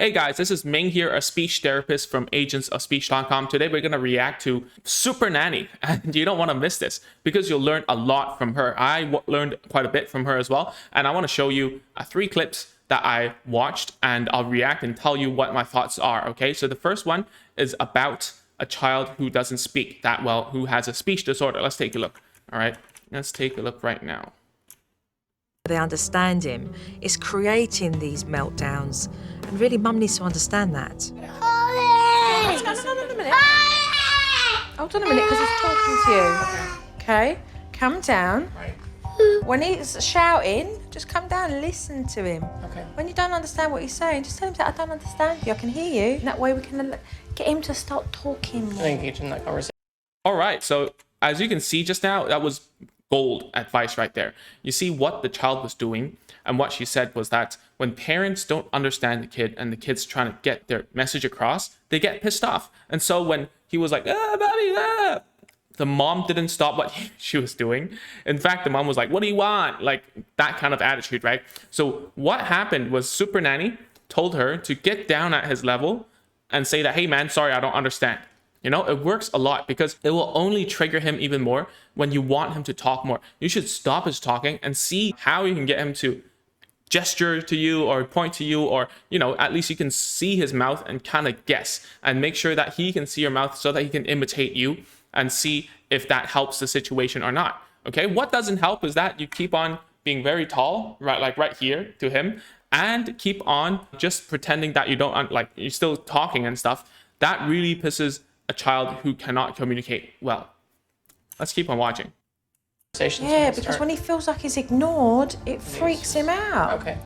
Hey guys, this is Ming here, a speech therapist from agentsofspeech.com. Today we're going to react to Supernanny, and you don't want to miss this because you'll learn a lot from her. I learned quite a bit from her as well, and I want to show you 3 clips that I watched, and I'll react and tell you what my thoughts are, okay? So the first one is about a child who doesn't speak that well, who has a speech disorder. Let's take a look, all right? Let's take a look right now. They understand him. It's creating these meltdowns. And really, Mum needs to understand that. No, a minute. Hold on a minute, because he's talking to you. Okay? Calm down. Right. When he's shouting, just come down and listen to him. Okay. When you don't understand what he's saying, just tell him, I don't understand you, I can hear you. And that way we can get him to start talking more. Engage in that conversation. All right, so as you can see just now, that was gold advice right there. You see what the child was doing, and what she said was that when parents don't understand the kid and the kid's trying to get their message across, they get pissed off. And so when he was like, Bobby, the mom didn't stop what she was doing. In fact, the mom was like, what do you want? Like that kind of attitude, right? So what happened was Supernanny told her to get down at his level and say that, hey man, sorry, I don't understand. You know, it works a lot because it will only trigger him even more when you want him to talk more. You should stop his talking and see how you can get him to gesture to you or point to you, or, you know, at least you can see his mouth and kind of guess and make sure that he can see your mouth so that he can imitate you and see if that helps the situation or not. Okay, what doesn't help is that you keep on being very tall, right, like right here to him, and keep on just pretending that you don't, like you're still talking and stuff. That really pisses a child who cannot communicate well. Let's keep on watching. Yeah, because when he feels like he's ignored, it freaks him out. Okay.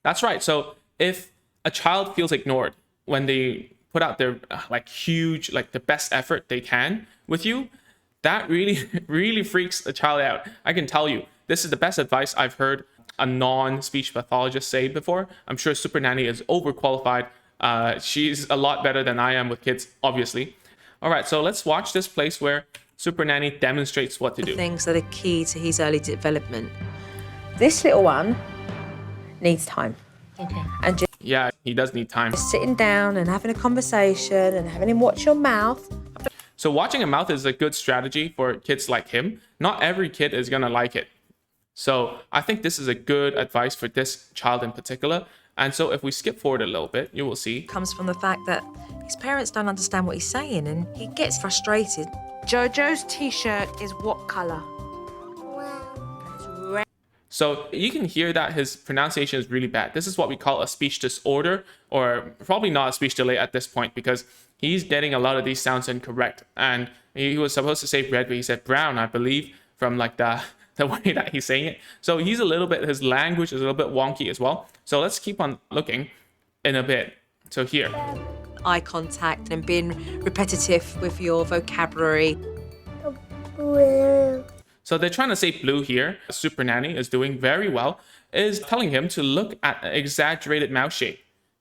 That's right. So if a child feels ignored when they put out their like huge, like the best effort they can with you, that really freaks a child out. I can tell you, this is the best advice I've heard a non-speech pathologist say before. I'm sure Supernanny is overqualified. She's a lot better than I am with kids, obviously. All right, so let's watch this place where Supernanny demonstrates what to do. Things that are key to his early development. This little one needs time. Okay. And just Yeah, he does need time. sitting down and having a conversation and having him watch your mouth. So watching a mouth is a good strategy for kids like him. Not every kid is gonna like it. So I think this is a good advice for this child in particular. And so if we skip forward a little bit, you will see. Comes from the fact that his parents don't understand what he's saying and he gets frustrated. Jojo's t-shirt is what colour? So you can hear that his pronunciation is really bad. This is what we call a speech disorder, or probably not a speech delay at this point, because he's getting a lot of these sounds incorrect. And he was supposed to say red, but he said brown, I believe, from like the way that he's saying it. So he's a little bit, his language is a little bit wonky as well. So let's keep on looking in a bit. So here. Eye contact and being repetitive with your vocabulary. So they're trying to say blue here. Supernanny is doing very well, is telling him to look at an exaggerated mouth shape.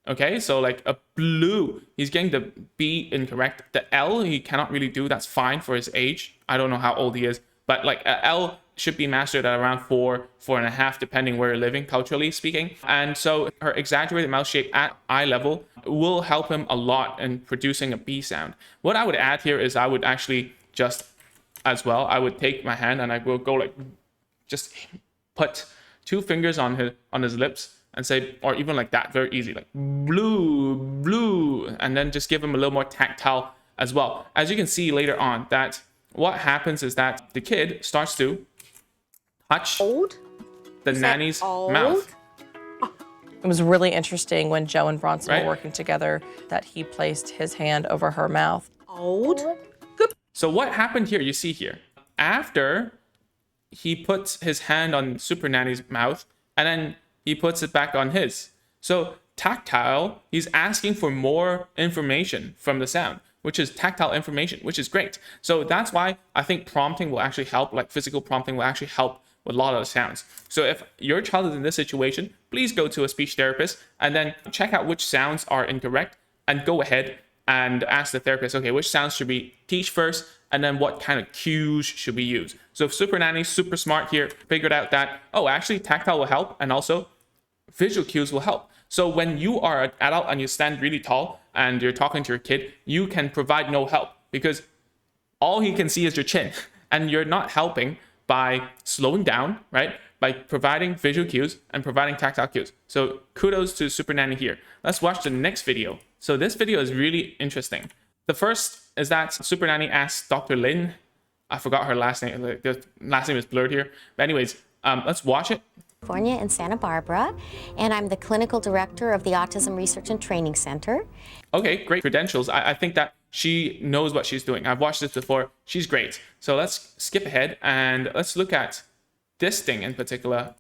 Okay, so like a blue, he's getting the B incorrect. The L, he cannot really do. That's fine for his age. I don't know how old he is, but like a L should be mastered at around 4.5, depending where you're living, culturally speaking. And so her exaggerated mouth shape at eye level will help him a lot in producing a B sound. What I would add here is I would actually just, as well, I would take my hand and I will go like, just put 2 fingers on his lips and say, or even like that, very easy, like blue, blue, and then just give him a little more tactile as well. As you can see later on, that what happens is that the kid starts to touch the nanny's mouth. It was really interesting when Joe and Bronson Right. were working together that he placed his hand over her mouth. Old. So what happened here, you see here, after he puts his hand on Supernanny's mouth and then he puts it back on his. So Tactile, he's asking for more information from the sound, which is tactile information, which is great. So that's why I think prompting will actually help, like physical prompting will actually help with a lot of the sounds. So if your child is in this situation, please go to a speech therapist and then check out which sounds are incorrect and go ahead and ask the therapist, okay, which sounds should we teach first, and then what kind of cues should we use? So if Supernanny's super smart here, figured out that, oh, actually tactile will help, and also visual cues will help. So when you are an adult and you stand really tall and you're talking to your kid, you can provide no help because all he can see is your chin and you're not helping by slowing down, right? By providing visual cues and providing tactile cues. So kudos to Supernanny here. Let's watch the next video. So this video is really interesting. The first is that Supernanny asked Dr. Lin, I forgot her last name, the last name is blurred here. But anyways, let's watch it. California in Santa Barbara, and I'm the clinical director of the Autism Research and Training Center. Okay, great credentials. I think that she knows what she's doing. I've watched this before. She's great. So let's skip ahead and let's look at this thing in particular.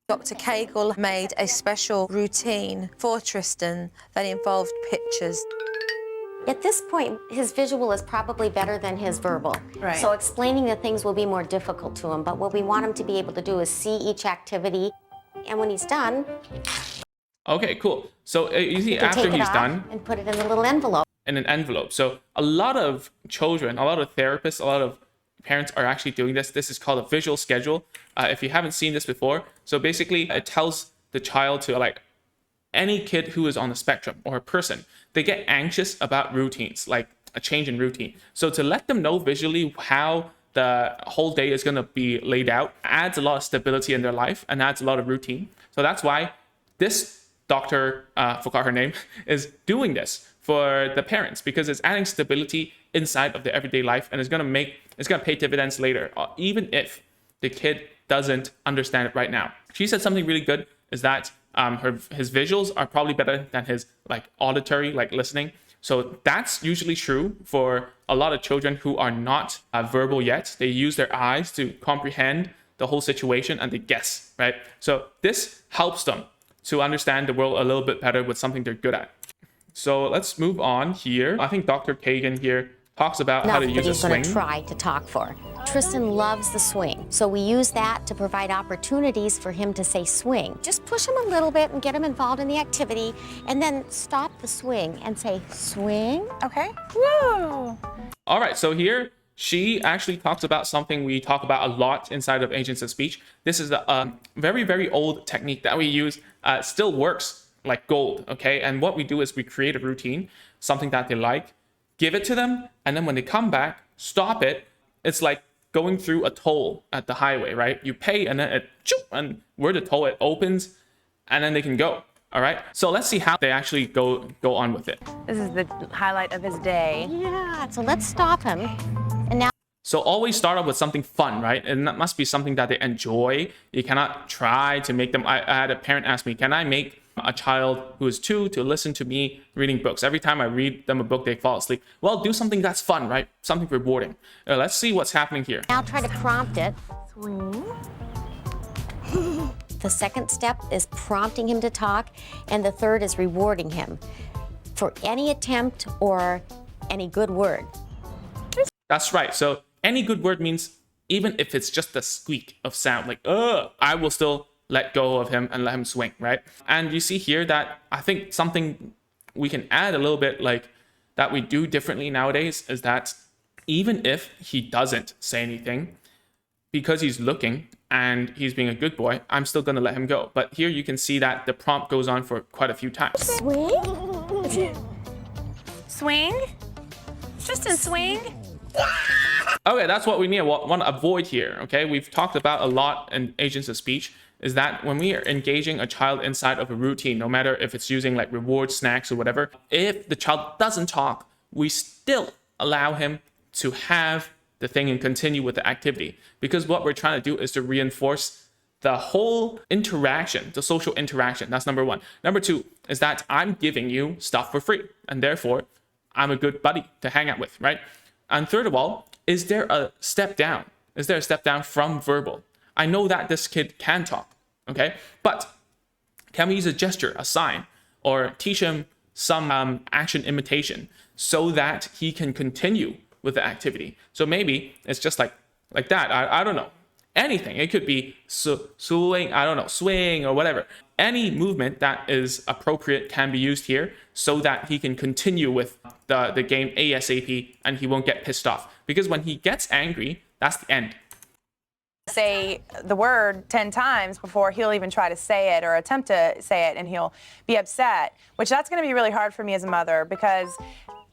Dr. Cagle made a special routine for Tristan that involved pictures. At this point, his visual is probably better than his verbal. Right. So explaining the things will be more difficult to him, but what we want him to be able to do is see each activity, and when he's done, Okay, cool. So you see he can after take it he's off done, and put it in a little envelope. in an envelope. So a lot of children, a lot of therapists, a lot of parents are actually doing this. This is called a visual schedule. If you haven't seen this before, so basically it tells the child to, like, any kid who is on the spectrum or a person, they get anxious about routines, like a change in routine. So to let them know visually how the whole day is going to be laid out adds a lot of stability in their life and adds a lot of routine. So that's why this doctor, forgot her name, is doing this for the parents, because it's adding stability inside of the everyday life and it's going to pay dividends later, even if the kid doesn't understand it right now. She said something really good, is that his visuals are probably better than his like auditory, like listening. So that's usually true for a lot of children who are not verbal yet. They use their eyes to comprehend the whole situation and they guess, right? So this helps them to understand the world a little bit better with something they're good at. So let's move on here. I think Dr. Kagan here talks about how to use a He's going swing. to try to talk for. Tristan loves the swing, so we use that to provide opportunities for him to say swing. Just push him a little bit and get him involved in the activity, and then stop the swing and say swing. Okay. Whoa. All right, so here she actually talks about something we talk about a lot inside of Agents of Speech. This is a very, very old technique that we use. Still works like gold, okay? And what we do is we create a routine, something that they like, give it to them, and then when they come back, stop it. It's like going through a toll at the highway, right? You pay and then it, and where the toll, it opens and then they can go. All right. So let's see how they actually go on with it. This is the highlight of his day. Yeah, so let's stop him. And now So always start off with something fun, right? And that must be something that they enjoy. You cannot try to make them. I had a parent ask me, can I make a child who is 2 to listen to me reading books? Every time I read them a book, they fall asleep. Well, do something that's fun, right? Something rewarding. Let's see what's happening here. now try to prompt it. The second step is prompting him to talk, and the third is rewarding him for any attempt or any good word. That's right. So any good word means even if it's just a squeak of sound, like, I will still let go of him and let him swing, right? And you see here that I think something we can add a little bit, like that we do differently nowadays, is that even if he doesn't say anything, because he's looking and he's being a good boy, I'm still going to let him go. But here you can see that the prompt goes on for quite a few times. Swing? Swing? Tristan, swing? Okay, that's what we need. Want to avoid here, okay? We've talked about a lot in Agents of Speech, is that when we are engaging a child inside of a routine, no matter if it's using like reward snacks or whatever, if the child doesn't talk, we still allow him to have the thing and continue with the activity. Because what we're trying to do is to reinforce the whole interaction, the social interaction. That's number one. Number two is that I'm giving you stuff for free, and therefore I'm a good buddy to hang out with, right? And third of all, is there a step down? Is there a step down from verbal? I know that this kid can talk, okay? But can we use a gesture, a sign, or teach him some action imitation so that he can continue with the activity? So maybe it's just like that. I don't know. Anything. It could be swing, I don't know, swing or whatever. Any movement that is appropriate can be used here so that he can continue with the game ASAP and he won't get pissed off. Because when he gets angry, that's the end. say the word 10 times before he'll even try to say it or attempt to say it, and he'll be upset, which that's going to be really hard for me as a mother because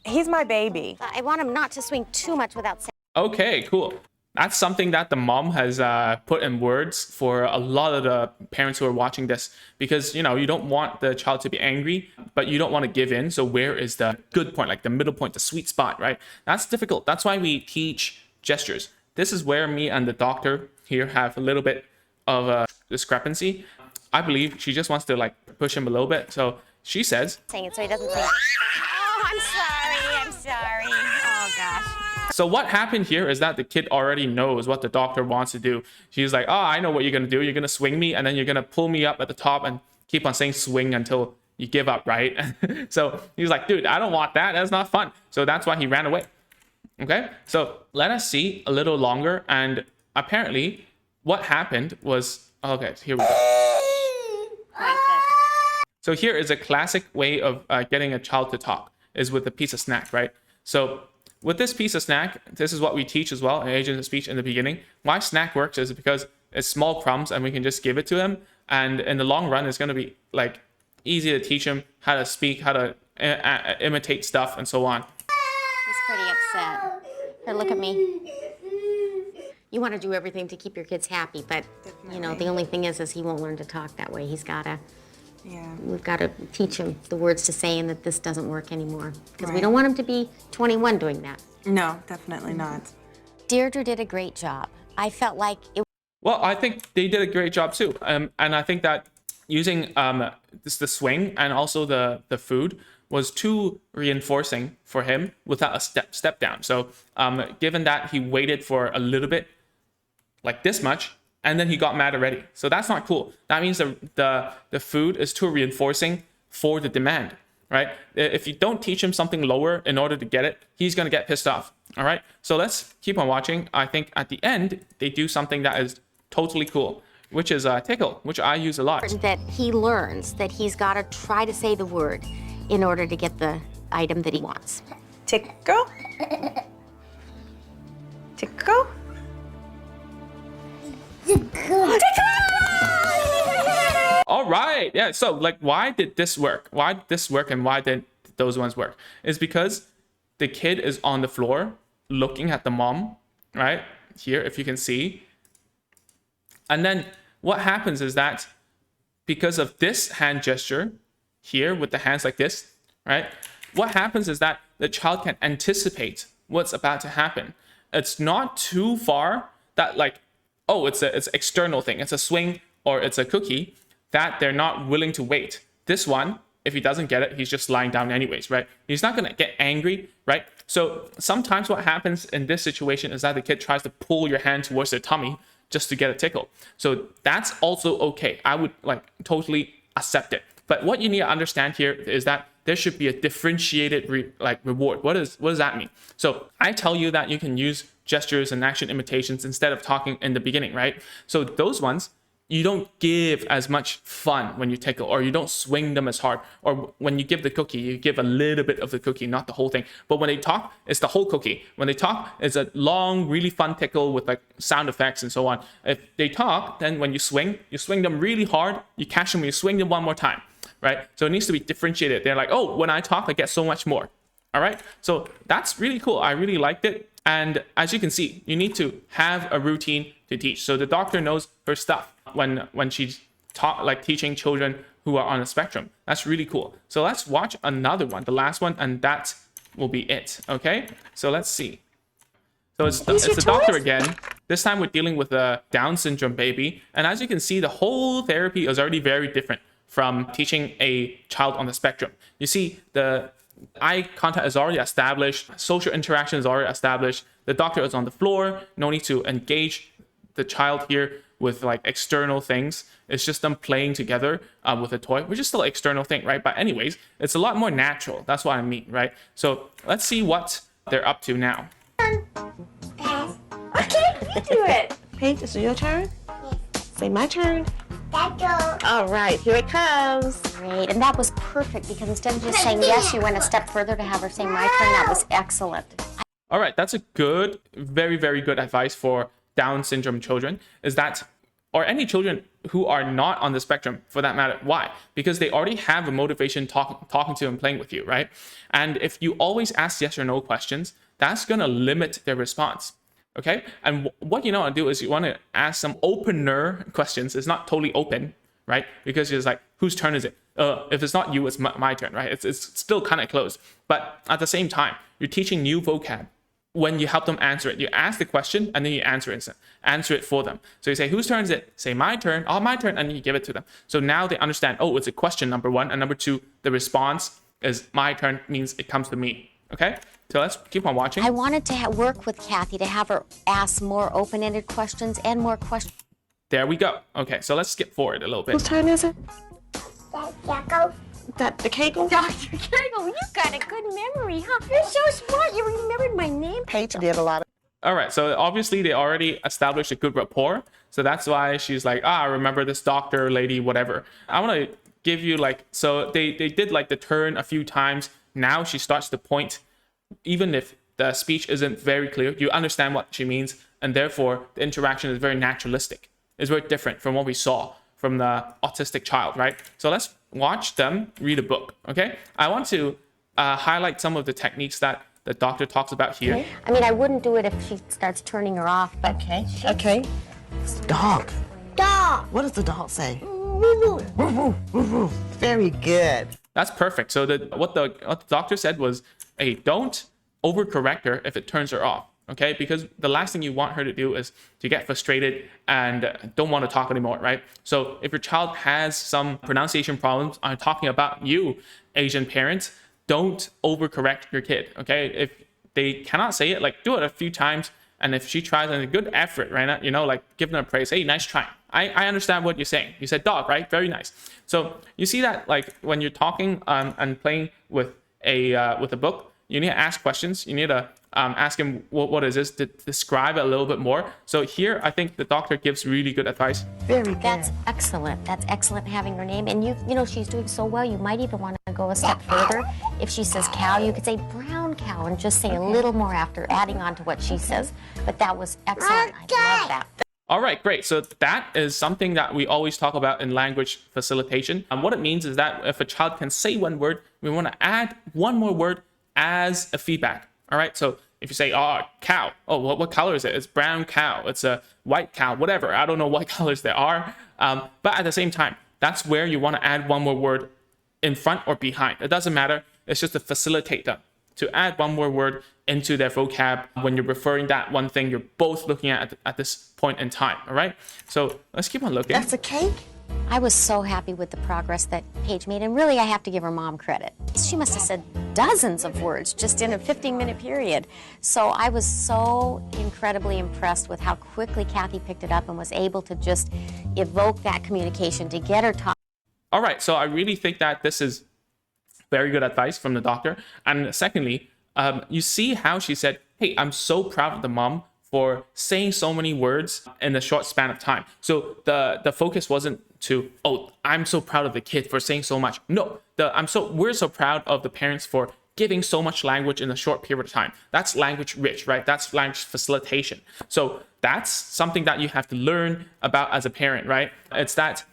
he's my baby. I want him not to swing too much without saying. Okay, cool. That's something that the mom has put in words for a lot of the parents who are watching this, because you know you don't want the child to be angry, but you don't want to give in. So where is the good point, like the middle point, the sweet spot, right? That's difficult. That's why we teach gestures. This is where me and the doctor here have a little bit of a discrepancy. I believe she just wants to like push him a little bit. So she says, Saying it so he doesn't say, oh, I'm sorry. Oh, gosh. so what happened here is that the kid already knows what the doctor wants to do. She's like, oh, I know what you're going to do. You're going to swing me, and then you're going to pull me up at the top and keep on saying swing until you give up, right? So he's like, dude, I don't want that. That's not fun. So that's why he ran away. Okay, so let us see a little longer. And apparently what happened was, okay, here we go. So here is a classic way of getting a child to talk, is with a piece of snack, right? So with this piece of snack, this is what we teach as well in Agents of Speech in the beginning. Why snack works is because it's small crumbs and we can just give it to them. And in the long run, it's going to be like easy to teach them how to speak, how to imitate stuff, and so on. He's pretty upset. Here, look at me. You want to do everything to keep your kids happy, but you know the only thing is he won't learn to talk that way. He's gotta. Yeah. We've got to teach him the words to say, and that this doesn't work anymore because we don't want him to be 21 doing that. No, definitely not. Deirdre did a great job. I felt like it. Well, I think they did a great job too, and I think that using the swing and also the food was too reinforcing for him without a step down. So given that he waited for a little bit, like this much, and then he got mad already. So that's not cool. That means the food is too reinforcing for the demand, right? If you don't teach him something lower in order to get it, he's gonna get pissed off. All right, so let's keep on watching. I think at the end they do something that is totally cool, which is tickle, which I use a lot. That he learns that he's got to try to say the word in order to get the item that he wants. Tickle? Tickle? All right, yeah. So like, why did this work? Why did this work, and why did those ones work? Is because the kid is on the floor looking at the mom, right here, if you can see. And then what happens is that because of this hand gesture here with the hands like this, right? What happens is that the child can anticipate what's about to happen. It's not too far that like, oh, it's an external thing. It's a swing or it's a cookie that they're not willing to wait. This one, if he doesn't get it, he's just lying down anyways, right? He's not going to get angry, right? So sometimes what happens in this situation is that the kid tries to pull your hand towards their tummy just to get a tickle. So that's also okay. I would like totally accept it. But what you need to understand here is that there should be a differentiated reward. What does that mean? So I tell you that you can use gestures and action imitations instead of talking in the beginning, right? So those ones, you don't give as much fun when you tickle, or you don't swing them as hard. Or when you give the cookie, you give a little bit of the cookie, not the whole thing. But when they talk, it's the whole cookie. When they talk, it's a long, really fun tickle with like sound effects and so on. If they talk, then when you swing them really hard, you catch them, you swing them one more time, right? So it needs to be differentiated. They're like, oh, when I talk, I get so much more. All right. So that's really cool. I really liked it. And as you can see, you need to have a routine to teach. So the doctor knows her stuff when she's teaching children who are on a spectrum. That's really cool. So let's watch another one, the last one, and that will be it. Okay. So let's see. So it's the doctor again. This time we're dealing with a Down syndrome baby. And as you can see, the whole therapy is already very different from teaching a child on the spectrum. You see, the eye contact is already established, social interaction is already established, the doctor is on the floor, no need to engage the child here with like external things. It's just them playing together with a toy, which is still an external thing, right? But anyways, it's a lot more natural. That's what I mean, right? So let's see what they're up to now. Okay, do it. Paige, is it your turn? Say my turn. All right, here it comes. Great, and that was perfect because instead of just saying yes, you went a step further to have her say my turn. That was excellent. All right, that's a good, very, very good advice for Down syndrome children is that, or any children who are not on the spectrum for that matter. Why? Because they already have a motivation talking to and playing with you, right? And if you always ask yes or no questions, that's going to limit their response. Okay. And what you want to do is you want to ask some opener questions. It's not totally open, right? Because it's like, whose turn is it? If it's not you, it's my turn, right? It's still kind of closed. But at the same time, you're teaching new vocab. When you help them answer it, you ask the question and then you answer it for them. So you say, whose turn is it? Say my turn, my turn, and you give it to them. So now they understand, oh, it's a question, number one, and number two, the response is my turn means it comes to me. Okay, so let's keep on watching. I wanted to work with Kathy to have her ask more open-ended questions and more questions. There we go. Okay, so let's skip forward a little bit. Whose turn is it? Jacko. Dr. Cagle? Dr. Kegel, you got a good memory, huh? You're so smart. You remembered my name. Paige did a lot of. All right, so obviously they already established a good rapport. So that's why she's like, I remember this doctor lady, whatever. I want to give you like, so they did like the turn a few times. Now she starts to point, even if the speech isn't very clear, you understand what she means. And therefore the interaction is very naturalistic. It's very different from what we saw from the autistic child, right? So let's watch them read a book, okay? I want to highlight some of the techniques that the doctor talks about here. I mean, I wouldn't do it if she starts turning her off, but Okay. Okay. Dog. Dog. What does the dog say? Very good. That's perfect. So what the doctor said was, hey, don't overcorrect her if it turns her off, okay? Because the last thing you want her to do is to get frustrated and don't want to talk anymore, right? So if your child has some pronunciation problems, I'm talking about you, Asian parents, don't overcorrect your kid, okay? If they cannot say it, like do it a few times. And if she tries, and a good effort, right? You know, like give them a praise. Hey, nice try. I understand what you're saying. You said dog, right? Very nice. So you see that like when you're talking and playing with a book, you need to ask questions. You need to ask him what is this, to describe it a little bit more. So here, I think the doctor gives really good advice. Very good. that's excellent. That's excellent having her name. And you know, she's doing so well, you might even want to go a step further. If she says cow, you could say brown cow and just say a little more after, adding on to what she says. But that was excellent. I love that. All right, great. So that is something that we always talk about in language facilitation. And what it means is that if a child can say one word, we want to add one more word as a feedback. All right. So if you say, oh, cow, oh, what color is it? It's brown cow. It's a white cow, whatever. I don't know what colors there are. But at the same time, that's where you want to add one more word in front or behind. It doesn't matter. It's just to facilitate them, to add one more word into their vocab when you're referring that one thing you're both looking at this point in time. All right. So let's keep on looking. That's a cake? I was so happy with the progress that Paige made, and really I have to give her mom credit. She must have said dozens of words just in a 15-minute period. So I was so incredibly impressed with how quickly Kathy picked it up and was able to just evoke that communication to get her talking. All right. So I really think that this is very good advice from the doctor. And secondly, you see how she said, hey, I'm so proud of the mom for saying so many words in a short span of time. So the focus wasn't to, oh, I'm so proud of the kid for saying so much. No, we're so proud of the parents for giving so much language in a short period of time. That's language rich, right? That's language facilitation. So that's something that you have to learn about as a parent, right? It's not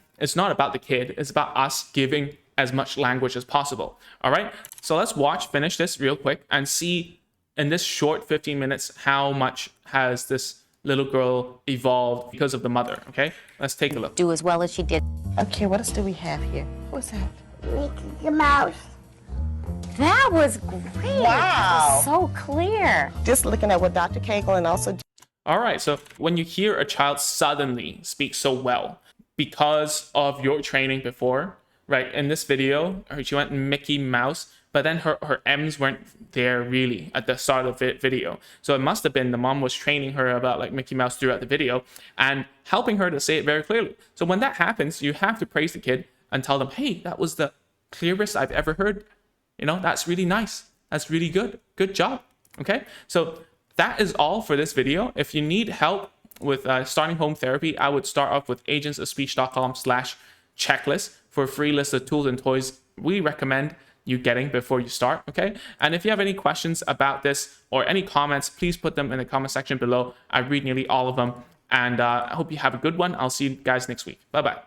about the kid. It's about us giving as much language as possible. All right. So let's finish this real quick and see in this short 15 minutes, how much has this little girl evolved because of the mother, okay? Let's take a look. Do as well as she did. Okay, what else do we have here? What's that? Mickey Mouse. That was great. That was so clear. Just looking at what Dr. Cagle and also. All right, so when you hear a child suddenly speak so well because of your training before, right? In this video, she went Mickey Mouse, but then her M's weren't there really at the start of the video. So it must have been the mom was training her about like Mickey Mouse throughout the video and helping her to say it very clearly. So when that happens, you have to praise the kid and tell them, hey, that was the clearest I've ever heard. You know, that's really nice. That's really good. Good job. Okay. So that is all for this video. If you need help with starting home therapy, I would start off with agentsofspeech.com/checklist for a free list of tools and toys we recommend you getting before you start, okay? And if you have any questions about this or any comments, please put them in the comment section below. I read nearly all of them. And I hope you have a good one. I'll see you guys next week. Bye-bye.